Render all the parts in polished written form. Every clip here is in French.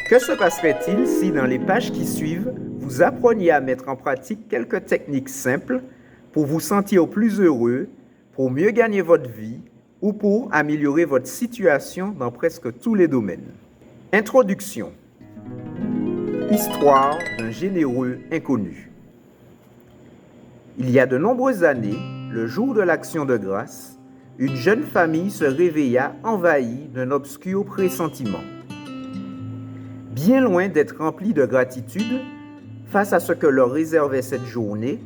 Que se passerait-il si dans les pages qui suivent, vous appreniez à mettre en pratique quelques techniques simples pour vous sentir plus heureux, pour mieux gagner votre vie ou pour améliorer votre situation dans presque tous les domaines? Introduction. Histoire d'un généreux inconnu. Il y a de nombreuses années, le jour de l'Action de grâce, une jeune famille se réveilla envahie d'un obscur pressentiment. Bien loin d'être remplis de gratitude face à ce que leur réservait cette journée,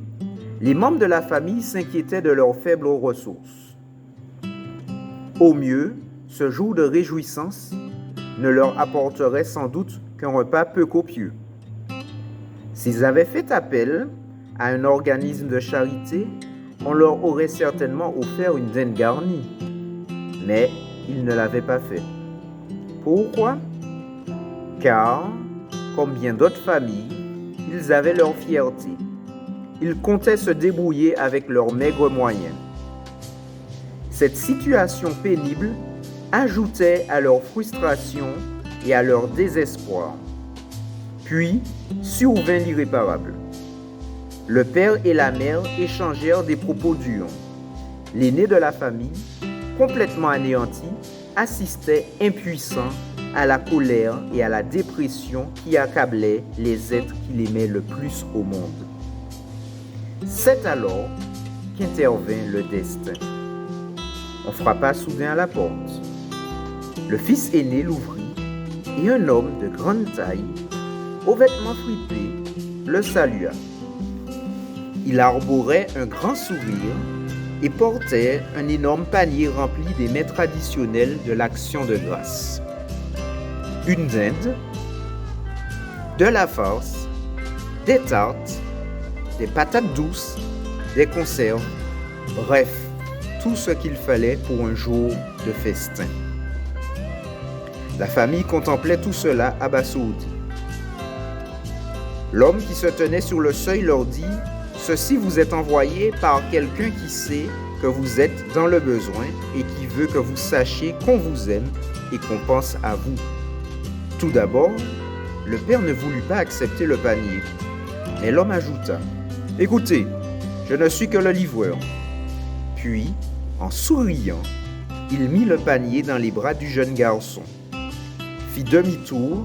les membres de la famille s'inquiétaient de leurs faibles ressources. Au mieux, ce jour de réjouissance ne leur apporterait sans doute qu'un repas peu copieux. S'ils avaient fait appel à un organisme de charité, on leur aurait certainement offert une dinde garnie. Mais ils ne l'avaient pas fait. Pourquoi? Car, comme bien d'autres familles, ils avaient leur fierté. Ils comptaient se débrouiller avec leurs maigres moyens. Cette situation pénible ajoutait à leur frustration et à leur désespoir. Puis survint l'irréparable. Le père et la mère échangèrent des propos durs. L'aîné de la famille, complètement anéanti, assistait impuissant à la colère et à la dépression qui accablaient les êtres qu'il aimait le plus au monde. C'est alors qu'intervint le destin. On frappa soudain à la porte. Le fils aîné l'ouvrit et un homme de grande taille, aux vêtements fripés, le salua. Il arborait un grand sourire et portait un énorme panier rempli des mets traditionnels de l'Action de grâce. Une dinde, de la farce, des tartes, des patates douces, des conserves, bref, tout ce qu'il fallait pour un jour de festin. La famille contemplait tout cela abasourdie. L'homme qui se tenait sur le seuil leur dit: « Ceci vous est envoyé par quelqu'un qui sait que vous êtes dans le besoin et qui veut que vous sachiez qu'on vous aime et qu'on pense à vous. » Tout d'abord, le père ne voulut pas accepter le panier. Mais l'homme ajouta: « Écoutez, je ne suis que le livreur. » Puis, en souriant, il mit le panier dans les bras du jeune garçon, fit demi-tour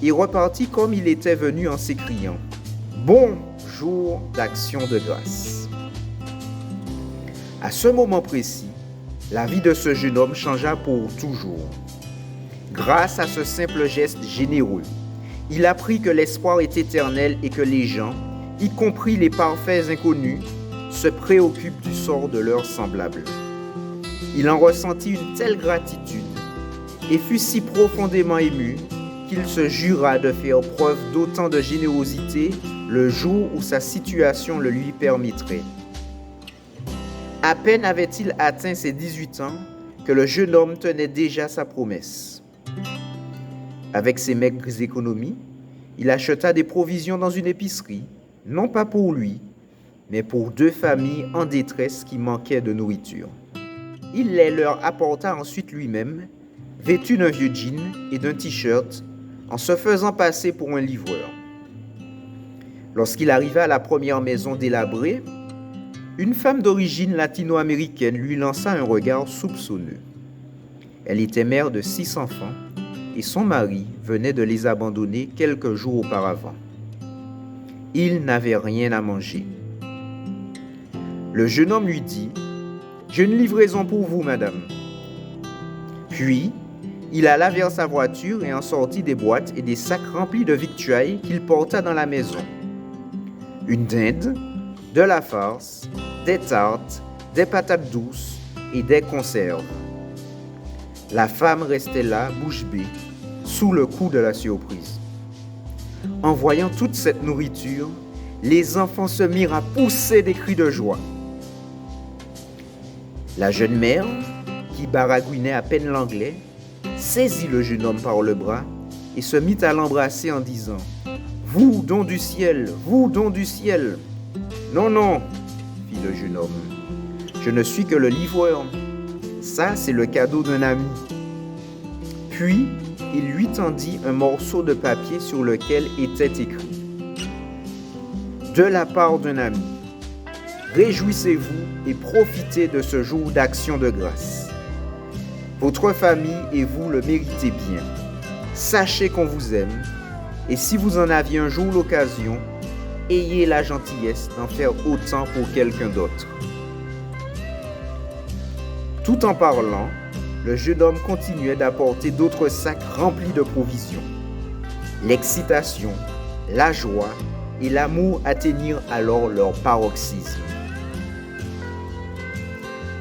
et repartit comme il était venu en s'écriant: « Bon jour d'Action de grâce !» À ce moment précis, la vie de ce jeune homme changea pour toujours. Grâce à ce simple geste généreux, il apprit que l'espoir est éternel et que les gens, y compris les parfaits inconnus, se préoccupent du sort de leurs semblables. Il en ressentit une telle gratitude et fut si profondément ému qu'il se jura de faire preuve d'autant de générosité le jour où sa situation le lui permettrait. À peine avait-il atteint ses 18 ans que le jeune homme tenait déjà sa promesse. Avec ses maigres économies, il acheta des provisions dans une épicerie, non pas pour lui, mais pour 2 familles en détresse qui manquaient de nourriture. Il les leur apporta ensuite lui-même, vêtu d'un vieux jean et d'un t-shirt, en se faisant passer pour un livreur. Lorsqu'il arriva à la première maison délabrée, une femme d'origine latino-américaine lui lança un regard soupçonneux. Elle était mère de 6 enfants et son mari venait de les abandonner quelques jours auparavant. Il n'avait rien à manger. Le jeune homme lui dit: « J'ai une livraison pour vous, madame. » Puis, il alla vers sa voiture et en sortit des boîtes et des sacs remplis de victuailles qu'il porta dans la maison. Une dinde, de la farce, des tartes, des patates douces et des conserves. La femme restait là, bouche bée, sous le coup de la surprise. En voyant toute cette nourriture, les enfants se mirent à pousser des cris de joie. La jeune mère, qui baragouinait à peine l'anglais, saisit le jeune homme par le bras et se mit à l'embrasser en disant: « Vous, don du ciel, vous, don du ciel !»« Non, non, » fit le jeune homme, « je ne suis que le livreur. Ça, c'est le cadeau d'un ami. » Puis, il lui tendit un morceau de papier sur lequel était écrit « De la part d'un ami, réjouissez-vous et profitez de ce jour d'action de grâce. Votre famille et vous le méritez bien. Sachez qu'on vous aime, et si vous en aviez un jour l'occasion, ayez la gentillesse d'en faire autant pour quelqu'un d'autre. » Tout en parlant, le jeune homme continuait d'apporter d'autres sacs remplis de provisions. L'excitation, la joie et l'amour atteignirent alors leur paroxysme.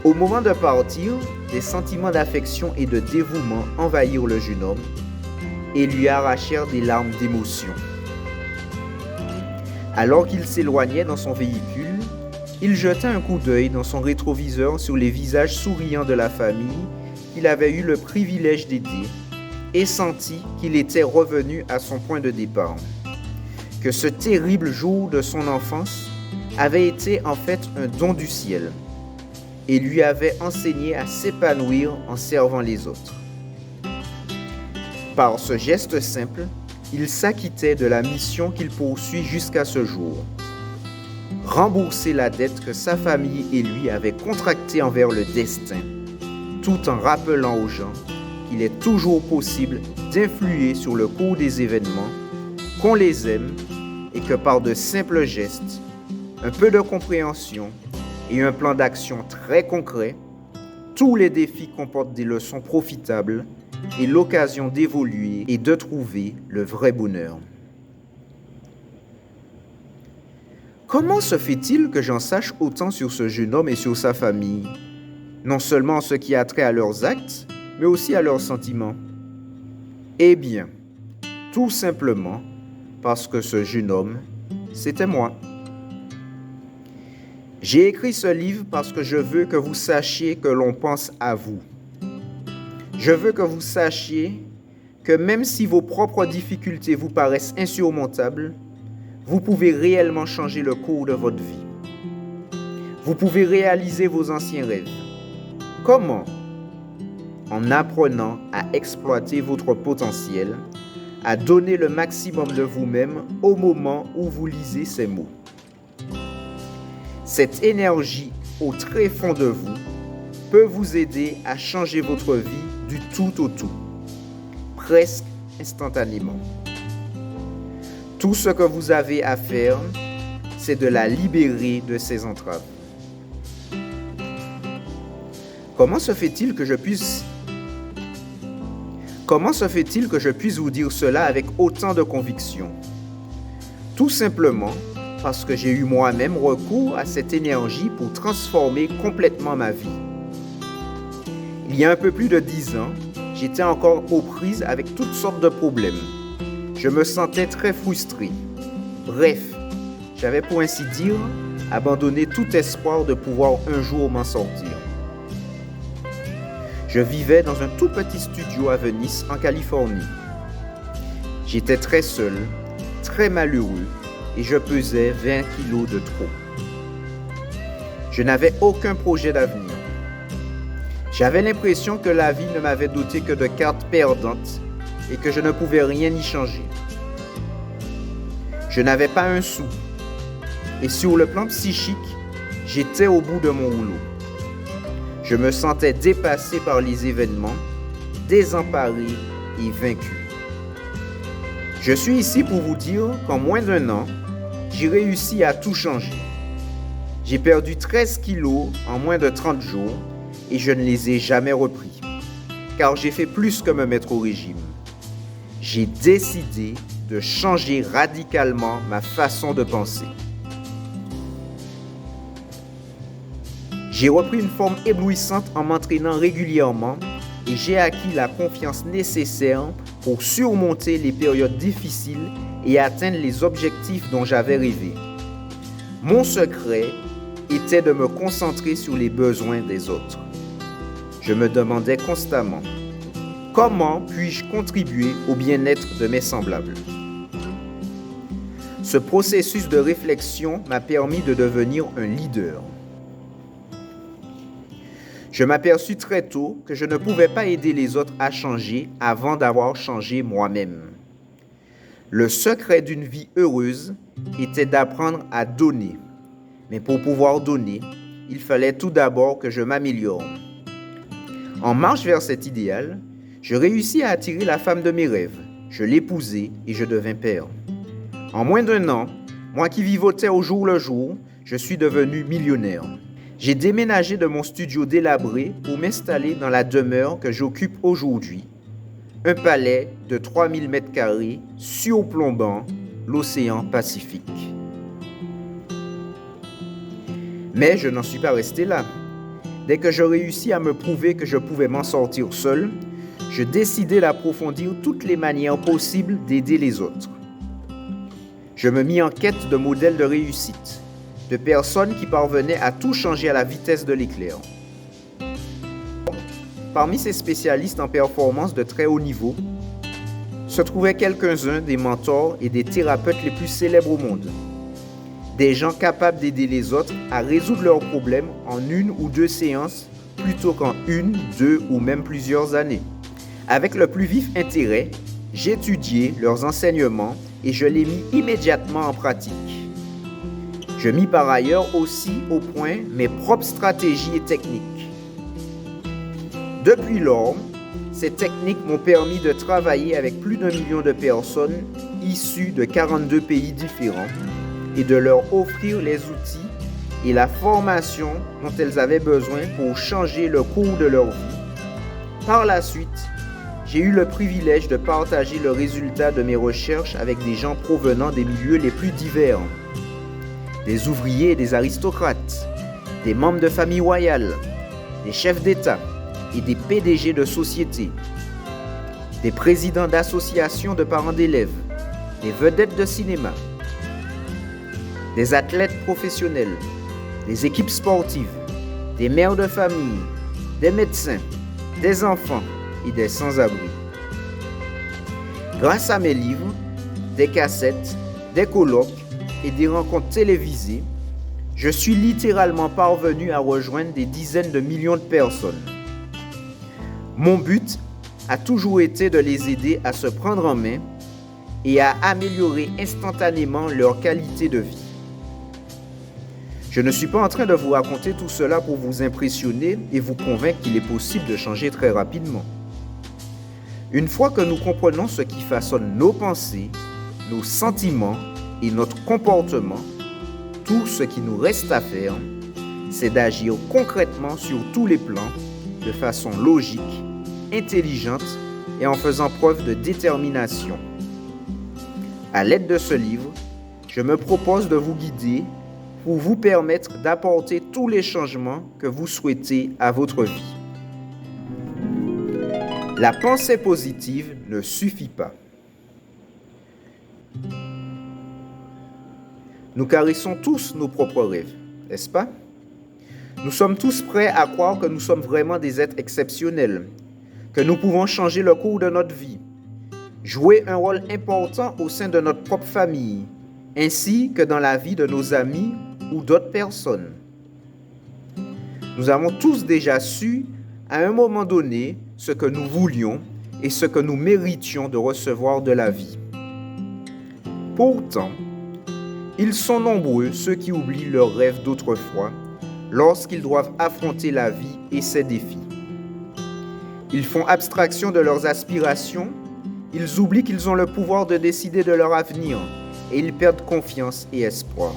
Au moment de partir, des sentiments d'affection et de dévouement envahirent le jeune homme et lui arrachèrent des larmes d'émotion. Alors qu'il s'éloignait dans son véhicule, il jeta un coup d'œil dans son rétroviseur sur les visages souriants de la famille qu'il avait eu le privilège d'aider et sentit qu'il était revenu à son point de départ, que ce terrible jour de son enfance avait été en fait un don du ciel et lui avait enseigné à s'épanouir en servant les autres. Par ce geste simple, il s'acquittait de la mission qu'il poursuit jusqu'à ce jour. Rembourser la dette que sa famille et lui avaient contractée envers le destin, tout en rappelant aux gens qu'il est toujours possible d'influer sur le cours des événements, qu'on les aime et que par de simples gestes, un peu de compréhension et un plan d'action très concret, tous les défis comportent des leçons profitables et l'occasion d'évoluer et de trouver le vrai bonheur. Comment se fait-il que j'en sache autant sur ce jeune homme et sur sa famille, non seulement en ce qui a trait à leurs actes, mais aussi à leurs sentiments? Eh bien, tout simplement parce que ce jeune homme, c'était moi. J'ai écrit ce livre parce que je veux que vous sachiez que l'on pense à vous. Je veux que vous sachiez que même si vos propres difficultés vous paraissent insurmontables, vous pouvez réellement changer le cours de votre vie. Vous pouvez réaliser vos anciens rêves. Comment? En apprenant à exploiter votre potentiel, à donner le maximum de vous-même au moment où vous lisez ces mots. Cette énergie au très fond de vous peut vous aider à changer votre vie du tout au tout, presque instantanément. Tout ce que vous avez à faire, c'est de la libérer de ses entraves. Comment se fait-il que je puisse vous dire cela avec autant de conviction? Tout simplement parce que j'ai eu moi-même recours à cette énergie pour transformer complètement ma vie. Il y a un peu plus de 10 ans, j'étais encore aux prises avec toutes sortes de problèmes. Je me sentais très frustré. Bref, j'avais pour ainsi dire abandonné tout espoir de pouvoir un jour m'en sortir. Je vivais dans un tout petit studio à Venice, en Californie. J'étais très seul, très malheureux et je pesais 20 kilos de trop. Je n'avais aucun projet d'avenir. J'avais l'impression que la vie ne m'avait doté que de cartes perdantes et que je ne pouvais rien y changer. Je n'avais pas un sou. Et sur le plan psychique, j'étais au bout de mon rouleau. Je me sentais dépassé par les événements, désemparé et vaincu. Je suis ici pour vous dire qu'en moins d'1 an, j'ai réussi à tout changer. J'ai perdu 13 kilos en moins de 30 jours et je ne les ai jamais repris, car j'ai fait plus que me mettre au régime. J'ai décidé de changer radicalement ma façon de penser. J'ai repris une forme éblouissante en m'entraînant régulièrement et j'ai acquis la confiance nécessaire pour surmonter les périodes difficiles et atteindre les objectifs dont j'avais rêvé. Mon secret était de me concentrer sur les besoins des autres. Je me demandais constamment: comment puis-je contribuer au bien-être de mes semblables? Ce processus de réflexion m'a permis de devenir un leader. Je m'aperçus très tôt que je ne pouvais pas aider les autres à changer avant d'avoir changé moi-même. Le secret d'une vie heureuse était d'apprendre à donner. Mais pour pouvoir donner, il fallait tout d'abord que je m'améliore. En marche vers cet idéal, je réussis à attirer la femme de mes rêves. Je l'épousai et je devins père. En moins d'1 an, moi qui vivotais au jour le jour, je suis devenu millionnaire. J'ai déménagé de mon studio délabré pour m'installer dans la demeure que j'occupe aujourd'hui. Un palais de 3000 m² surplombant l'océan Pacifique. Mais je n'en suis pas resté là. Dès que je réussis à me prouver que je pouvais m'en sortir seul, je décidai d'approfondir toutes les manières possibles d'aider les autres. Je me mis en quête de modèles de réussite, de personnes qui parvenaient à tout changer à la vitesse de l'éclair. Parmi ces spécialistes en performance de très haut niveau, se trouvaient quelques-uns des mentors et des thérapeutes les plus célèbres au monde. Des gens capables d'aider les autres à résoudre leurs problèmes en 1 ou 2 séances plutôt qu'en 1, 2 ou même plusieurs années. Avec le plus vif intérêt, j'étudiai leurs enseignements et je les mis immédiatement en pratique. Je mis par ailleurs aussi au point mes propres stratégies et techniques. Depuis lors, ces techniques m'ont permis de travailler avec plus d'1 million de personnes issues de 42 pays différents et de leur offrir les outils et la formation dont elles avaient besoin pour changer le cours de leur vie. Par la suite, j'ai eu le privilège de partager le résultat de mes recherches avec des gens provenant des milieux les plus divers. Des ouvriers et des aristocrates, des membres de familles royales, des chefs d'État et des PDG de sociétés, des présidents d'associations de parents d'élèves, des vedettes de cinéma, des athlètes professionnels, des équipes sportives, des mères de famille, des médecins, des enfants et des sans-abri. Grâce à mes livres, des cassettes, des colloques et des rencontres télévisées, je suis littéralement parvenu à rejoindre des dizaines de millions de personnes. Mon but a toujours été de les aider à se prendre en main et à améliorer instantanément leur qualité de vie. Je ne suis pas en train de vous raconter tout cela pour vous impressionner et vous convaincre qu'il est possible de changer très rapidement. Une fois que nous comprenons ce qui façonne nos pensées, nos sentiments et notre comportement, tout ce qui nous reste à faire, c'est d'agir concrètement sur tous les plans, de façon logique, intelligente et en faisant preuve de détermination. À l'aide de ce livre, je me propose de vous guider pour vous permettre d'apporter tous les changements que vous souhaitez à votre vie. La pensée positive ne suffit pas. Nous caressons tous nos propres rêves, n'est-ce pas? Nous sommes tous prêts à croire que nous sommes vraiment des êtres exceptionnels, que nous pouvons changer le cours de notre vie, jouer un rôle important au sein de notre propre famille, ainsi que dans la vie de nos amis ou d'autres personnes. Nous avons tous déjà su, à un moment donné, ce que nous voulions et ce que nous méritions de recevoir de la vie. Pourtant, ils sont nombreux ceux qui oublient leurs rêves d'autrefois lorsqu'ils doivent affronter la vie et ses défis. Ils font abstraction de leurs aspirations, ils oublient qu'ils ont le pouvoir de décider de leur avenir et ils perdent confiance et espoir.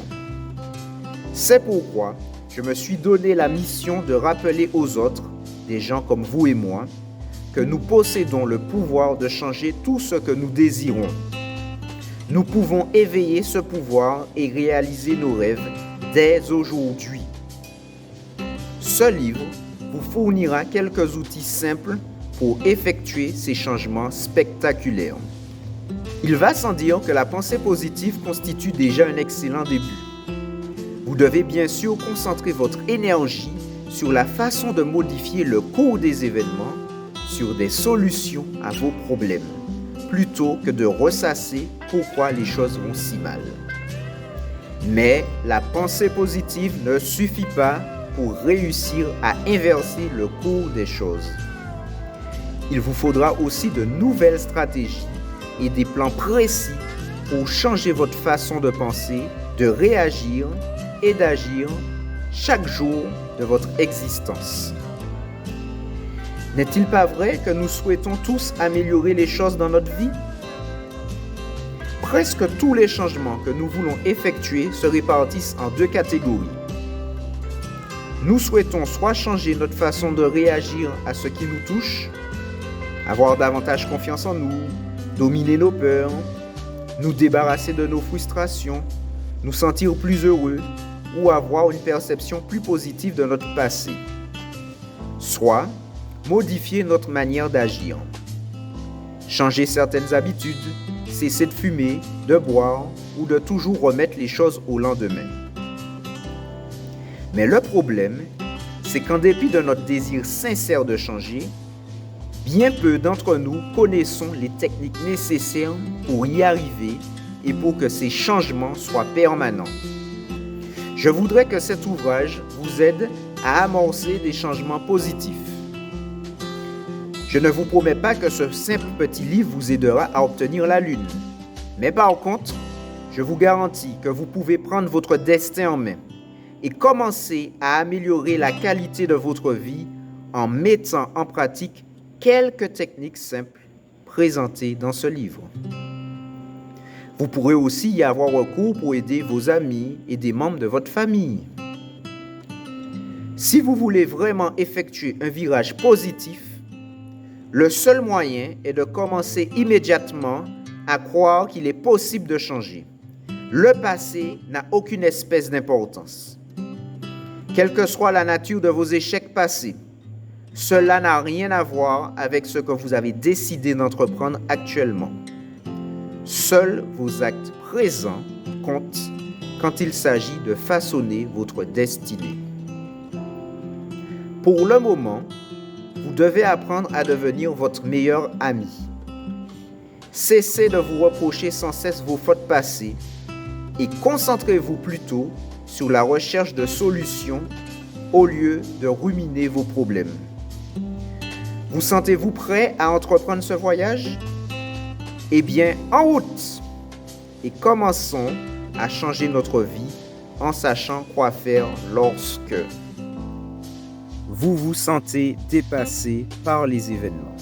C'est pourquoi je me suis donné la mission de rappeler aux autres, des gens comme vous et moi, que nous possédons le pouvoir de changer tout ce que nous désirons. Nous pouvons éveiller ce pouvoir et réaliser nos rêves dès aujourd'hui. Ce livre vous fournira quelques outils simples pour effectuer ces changements spectaculaires. Il va sans dire que la pensée positive constitue déjà un excellent début. Vous devez bien sûr concentrer votre énergie sur la façon de modifier le cours des événements, sur des solutions à vos problèmes, plutôt que de ressasser pourquoi les choses vont si mal. Mais la pensée positive ne suffit pas pour réussir à inverser le cours des choses. Il vous faudra aussi de nouvelles stratégies et des plans précis pour changer votre façon de penser, de réagir et d'agir chaque jour de votre existence. N'est-il pas vrai que nous souhaitons tous améliorer les choses dans notre vie? Presque tous les changements que nous voulons effectuer se répartissent en deux catégories. Nous souhaitons soit changer notre façon de réagir à ce qui nous touche, avoir davantage confiance en nous, dominer nos peurs, nous débarrasser de nos frustrations, nous sentir plus heureux ou avoir une perception plus positive de notre passé. Soit modifier notre manière d'agir, changer certaines habitudes, cesser de fumer, de boire ou de toujours remettre les choses au lendemain. Mais le problème, c'est qu'en dépit de notre désir sincère de changer, bien peu d'entre nous connaissons les techniques nécessaires pour y arriver et pour que ces changements soient permanents. Je voudrais que cet ouvrage vous aide à amorcer des changements positifs. Je ne vous promets pas que ce simple petit livre vous aidera à obtenir la lune. Mais par contre, je vous garantis que vous pouvez prendre votre destin en main et commencer à améliorer la qualité de votre vie en mettant en pratique quelques techniques simples présentées dans ce livre. Vous pourrez aussi y avoir recours pour aider vos amis et des membres de votre famille. Si vous voulez vraiment effectuer un virage positif, le seul moyen est de commencer immédiatement à croire qu'il est possible de changer. Le passé n'a aucune espèce d'importance. Quelle que soit la nature de vos échecs passés, cela n'a rien à voir avec ce que vous avez décidé d'entreprendre actuellement. Seuls vos actes présents comptent quand il s'agit de façonner votre destinée. Pour le moment, vous devez apprendre à devenir votre meilleur ami. Cessez de vous reprocher sans cesse vos fautes passées et concentrez-vous plutôt sur la recherche de solutions au lieu de ruminer vos problèmes. Vous sentez-vous prêt à entreprendre ce voyage? Eh bien, en route! Et commençons à changer notre vie en sachant quoi faire lorsque vous vous sentez dépassé par les événements.